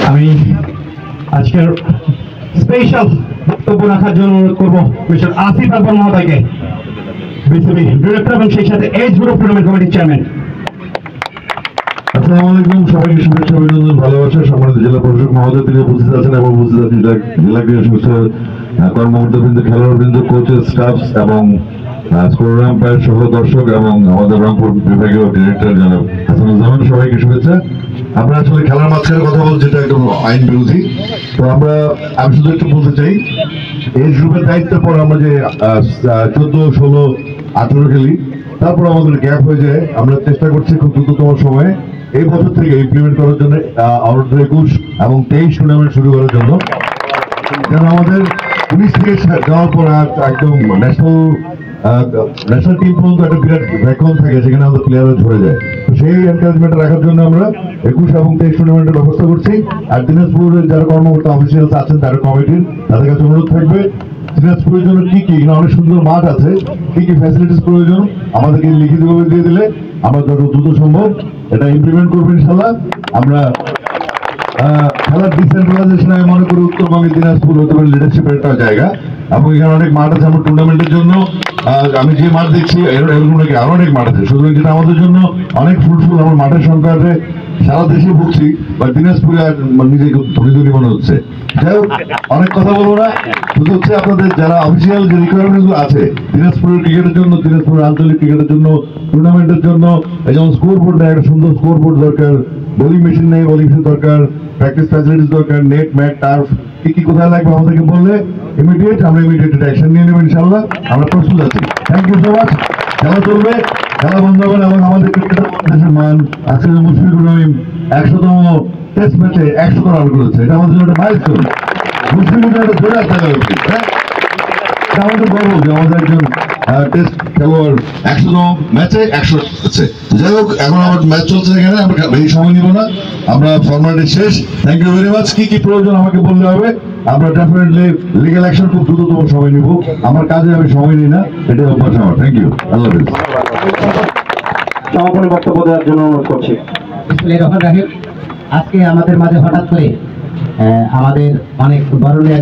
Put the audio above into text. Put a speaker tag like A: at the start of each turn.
A: আমি আজকের স্পেশাল বক্তব্য রাখার জন্য অনুরোধ করবো মিস্টার আসিফ আকবর মহোদয়কে, বিসিবি ডিরেক্টর এবং সেই সাথে এজ গ্রুপ টুর্নামেন্ট কমিটির চেয়ারম্যান।
B: আসসালামু আলাইকুম, সবাইকে শুভেচ্ছা অভিনন্দন ভালোবাসা। সম্মানিত জেলা প্রশাসক মহোদয় তিনি উপস্থিত আছেন এবং উপস্থিত আছেন জেলা ক্রীড়া সংস্থার কর্মকর্তাবৃন্দ, খেলোয়াড়বৃন্দ, কোচেস, স্টাফ এবং স্কোর আম্পায়ার সহ দর্শক এবং আমাদের রংপুর বিভাগীয় ডিরেক্টর জনাব হাসানুজ্জামান, সবাইকে শুভেচ্ছা। আমরা আসলে খেলার মাঝখানে কথা বলছি, যেটা একদম আইন বিরোধী। তো আমি শুধু একটু বলতে চাই, এই গ্রুপের দায়িত্বের পর আমরা যে 14, 16, 18 খেলি, তারপর আমাদের গ্যাপ হয়ে যায়। আমরা চেষ্টা করছি খুব দ্রুততম সময়ে এই বছর থেকে ইমপ্লিমেন্ট করার জন্য অনূর্ধ্ব 21 এবং 23 টুর্নামেন্ট শুরু করার জন্য, যেন আমাদের 19 থেকে যাওয়ার পর একদম ন্যাশনাল টিম পর্যন্ত একটা বিরাট ভ্যাকুয়াম থাকে, যেখানে আমাদের প্লেয়াররা ঝরে যায়। তো সেই এনকারেজমেন্ট রাখার জন্য আমরা 21 এবং 23 টুর্নামেন্টের ব্যবস্থা করছি। আর দিনাজপুরের যারা কর্মকর্তা অফিসিয়ালস আছেন তাদের কমিটির, তাদের কাছে অনুরোধ থাকবে দিনাজপুরের জন্য কি কি, অনেক সুন্দর মাঠ আছে, কি কি ফ্যাসিলিটিস প্রয়োজন আমাদেরকে লিখিতভাবে দিয়ে দিলে আমরা যত দ্রুত সম্ভব এটা ইমপ্লিমেন্ট করবো ইনশাল্লাহ। আমরা খেলার ডিসেন্ট্রালাইজেশন আমি মনে করি উত্তরবঙ্গের দিনাজপুর হতে পারে লিডারশিপের একটা জায়গা, এবং এখানে অনেক মাঠ আছে আমার টুর্নামেন্টের জন্য। আমি যে মাঠ দেখছি এরকম নাকি আরো অনেক মাঠ আছে, সুতরাং যেটা আমাদের জন্য অনেক ফ্রুটফুল। আমার মাঠের সংখ্যা আছে, সারা দেশে ভুগছি, বা দিনাজপুরে নিজেকে ধনী ধনী মনে হচ্ছে। যাই হোক, অনেক কথা বলবো না, শুধু হচ্ছে আপনাদের যারা অফিসিয়াল যে রিকোয়ারমেন্ট গুলো আছে দিনাজপুরের ক্রিকেটের জন্য, দিনাজপুরের আঞ্চলিক ক্রিকেটের জন্য, টুর্নামেন্টের জন্য, যেমন স্কোর বোর্ড নেই, একটা সুন্দর স্কোর বোর্ড দরকার, বোলিং মেশিন নেই, বোলিং মেশিন দরকার, প্র্যাকটিস ফ্যাসিলিটিস দরকার, নেট, ম্যাট, টার্ফ, কি কোথায় লাগবে আমাদেরকে বললে আমরা ইমিডিয়েট অ্যাকশন নিয়ে নেবো ইনশাল্লাহ। আমরা প্রস্তুত আছি। Thank you so much. খেলা চলবে, খেলা বন্ধ হবে এবং আমাদের ক্রিকেটের দেশের মান আজকে মুশফিকুর রহিম 100তম টেস্ট ম্যাচে 100 রান করেছে, এটা আমাদের জন্য একটা মাইলস্টোন। মুশফিকুর একটা জোরে থাকা উচিত। আমাদের গর্ব যে আমাদের একজন টেস্ট খেলোয়াড় 100তম ম্যাচে 100 হচ্ছে। যাই হোক, এখন আমার ম্যাচ চলছে, এখানে আমরা বেশি সময় নিব না, আমরা ফরম্যাটে শেষ। Thank you very much. কি কি প্রয়োজন আমাকে বললে হবে, আমরা ডেফিনেটলি লিগ্যাল অ্যাকশন খুব দ্রুততম সময় নিব। আমার কাজে আমি সময় নিই না, এটাই অভ্যাস আমার। থ্যাংক ইউ, আল্লাহ হাফেজ।
A: সমাপনী বক্তব্য দেওয়ার জন্য অনুরোধ করছি।
C: আজকে আমাদের মাঝে হঠাৎ করে আমাদের অনেক বরণীয়